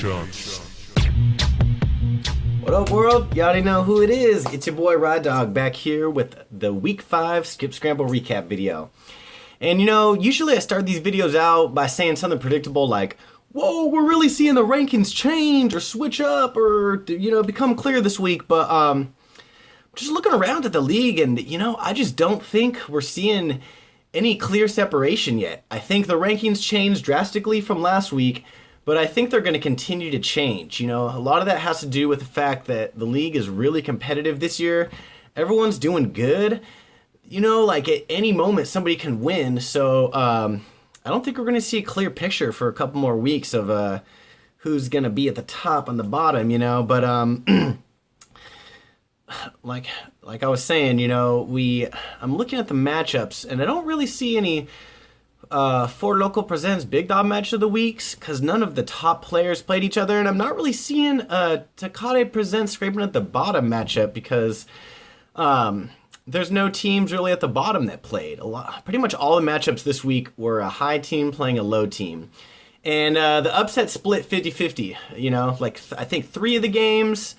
What up, world? You already know who it is. It's your boy Rod Dog back here with the Week 5 Skip Scramble recap video. And usually I start these videos out by saying something predictable like, whoa, we're really seeing the rankings change or switch up or, become clear this week. But just looking around at the league and, I just don't think we're seeing any clear separation yet. I think the rankings changed drastically from last week, but I think they're going to continue to change. A lot of that has to do with the fact that the league is really competitive this year. Everyone's doing good. Like at any moment somebody can win. So I don't think we're going to see a clear picture for a couple more weeks of who's going to be at the top and the bottom, But like I was saying, I'm looking at the matchups and I don't really see any Four Local Presents Big Dog Match of the Weeks because none of the top players played each other, and I'm not really seeing Takade Presents Scraping at the Bottom matchup because there's no teams really at the bottom that played. Pretty much all the matchups this week were a high team playing a low team. And the upset split 50-50, I think 3 of the games,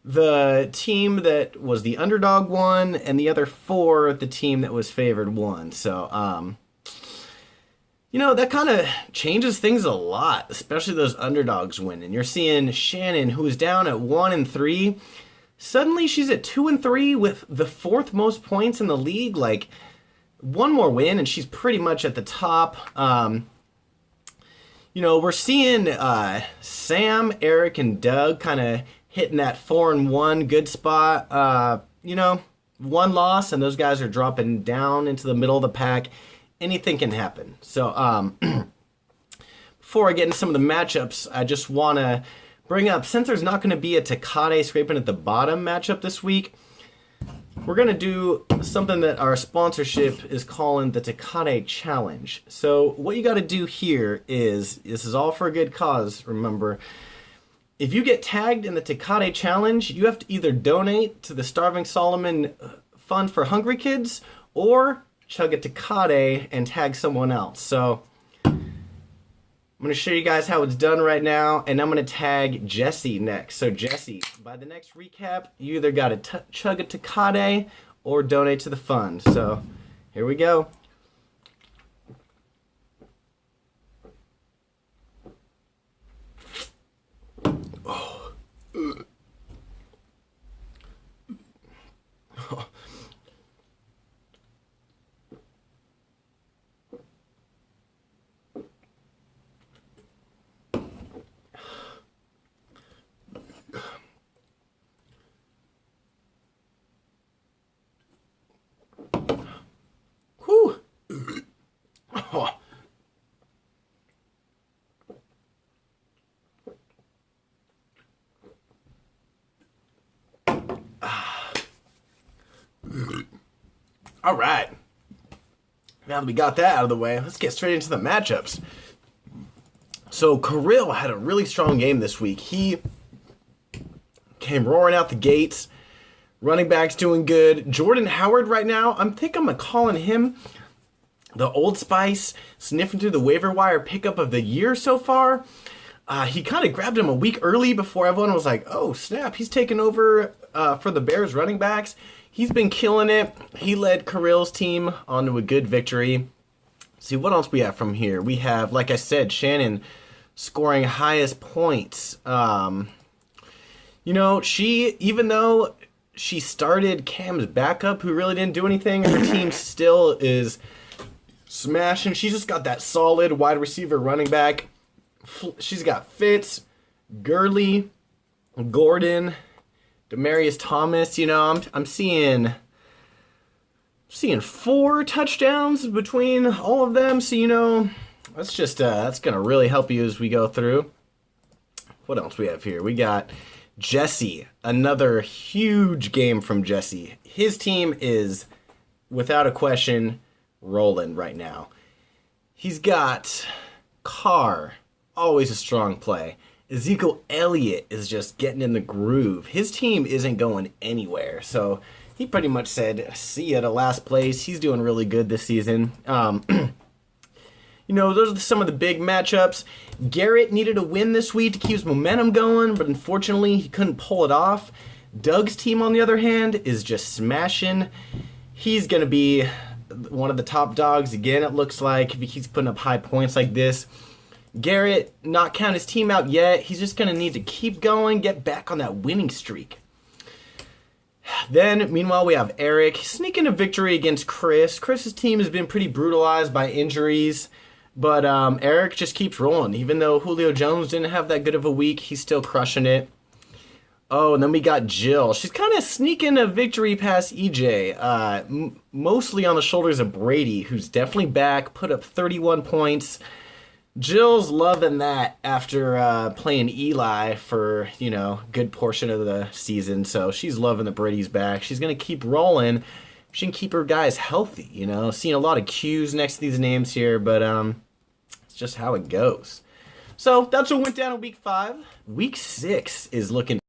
the team that was the underdog won, and the other 4, the team that was favored won. So, that kind of changes things a lot, especially those underdogs win. And you're seeing Shannon, who was down at 1-3, suddenly she's at 2-3 with the 4th most points in the league. Like, one more win, and she's pretty much at the top. We're seeing Sam, Eric, and Doug kind of hitting that 4-1 good spot. One loss, and those guys are dropping down into the middle of the pack. Anything can happen. So before I get into some of the matchups, I just want to bring up, since there's not going to be a Takade Scraping at the Bottom matchup this week, we're going to do something that our sponsorship is calling the Takade Challenge. So what you got to do here is, this is all for a good cause, remember, if you get tagged in the Takade Challenge, you have to either donate to the Starving Solomon Fund for Hungry Kids or chug a Takade and tag someone else. So I'm going to show you guys how it's done right now, and I'm going to tag Jesse next. So Jesse, by the next recap, you either got to chug a Takade or donate to the fund. So here we go. Oh. Whew. Oh. All right. Now that we got that out of the way, let's get straight into the matchups. So Kirill had a really strong game this week. He came roaring out the gates. Running back's doing good. Jordan Howard right now, I'm calling him the Old Spice sniffing through the waiver wire pickup of the year so far. He kind of grabbed him a week early before everyone was like, oh, snap, he's taking over for the Bears running backs. He's been killing it. He led Kirill's team onto a good victory. See, what else we have from here? We have, like I said, Shannon scoring highest points. Even though she started Cam's backup, who really didn't do anything, her team still is smashing. She's just got that solid wide receiver running back. She's got Fitz, Gurley, Gordon, Demarius Thomas. I'm seeing 4 touchdowns between all of them. So, that's just that's gonna really help you as we go through. What else we have here? We got Jesse, another huge game from Jesse. His team is, without a question, rolling right now. He's got Carr, always a strong play. Ezekiel Elliott is just getting in the groove. His team isn't going anywhere, so he pretty much said, see ya to last place. He's doing really good this season. You know, those are some of the big matchups. Garrett needed a win this week to keep his momentum going, but unfortunately he couldn't pull it off. Doug's team, on the other hand, is just smashing. He's going to be one of the top dogs again, it looks like, if he keeps putting up high points like this. Garrett, not count his team out yet. He's just going to need to keep going, get back on that winning streak. Then, meanwhile, we have Eric sneaking a victory against Chris. Chris's team has been pretty brutalized by injuries, but Eric just keeps rolling. Even though Julio Jones didn't have that good of a week, he's still crushing it. Oh, and then we got Jill. She's kind of sneaking a victory past EJ, mostly on the shoulders of Brady, who's definitely back, put up 31 points. Jill's loving that after playing Eli for, you know, a good portion of the season. So she's loving that Brady's back. She's going to keep rolling. She can keep her guys healthy, you know. Seeing a lot of Q's next to these names here, but it's just how it goes. So that's what went down in Week 5. Week 6 is looking...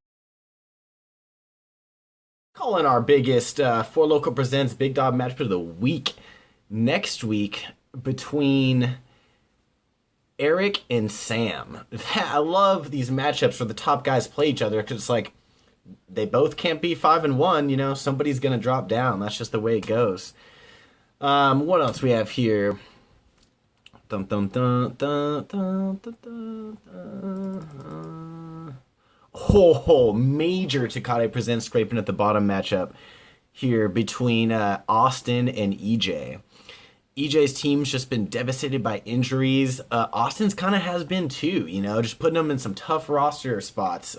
Calling our biggest Four Local Presents Big Dog matchup of the week. Next week between... Eric and Sam. I love these matchups where the top guys play each other because it's like they both can't be 5-1. You know, somebody's gonna drop down. That's just the way it goes. What else we have here? Dun, dun, dun, dun, dun, dun, dun, dun. Oh, major Tecate Presents scraping at the bottom matchup here between Austin and EJ. EJ's team's just been devastated by injuries. Austin's kind of has been too, you know, just putting them in some tough roster spots.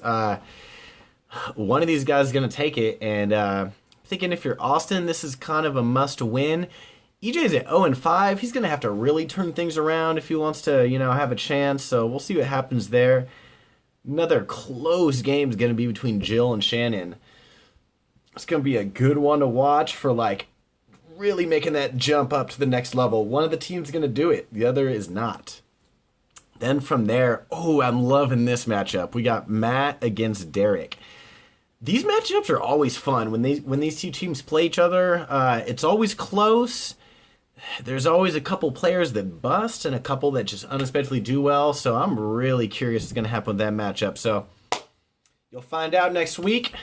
One of these guys is going to take it, and thinking if you're Austin, this is kind of a must-win. EJ's at 0-5. He's going to have to really turn things around if he wants to, you know, have a chance, so we'll see what happens there. Another close game is going to be between Jill and Shannon. It's going to be a good one to watch for, like, really making that jump up to the next level. One of the teams is going to do it. The other is not. Then from there, oh, I'm loving this matchup. We got Matt against Derek. These matchups are always fun. When these two teams play each other, it's always close. There's always a couple players that bust and a couple that just unexpectedly do well. So I'm really curious what's going to happen with that matchup. So you'll find out next week.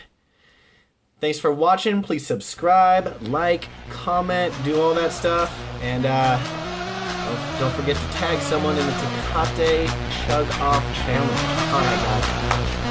Thanks for watching. Please subscribe, like, comment, do all that stuff. And don't forget to tag someone in the Tecate Chug Off Challenge. All right, guys.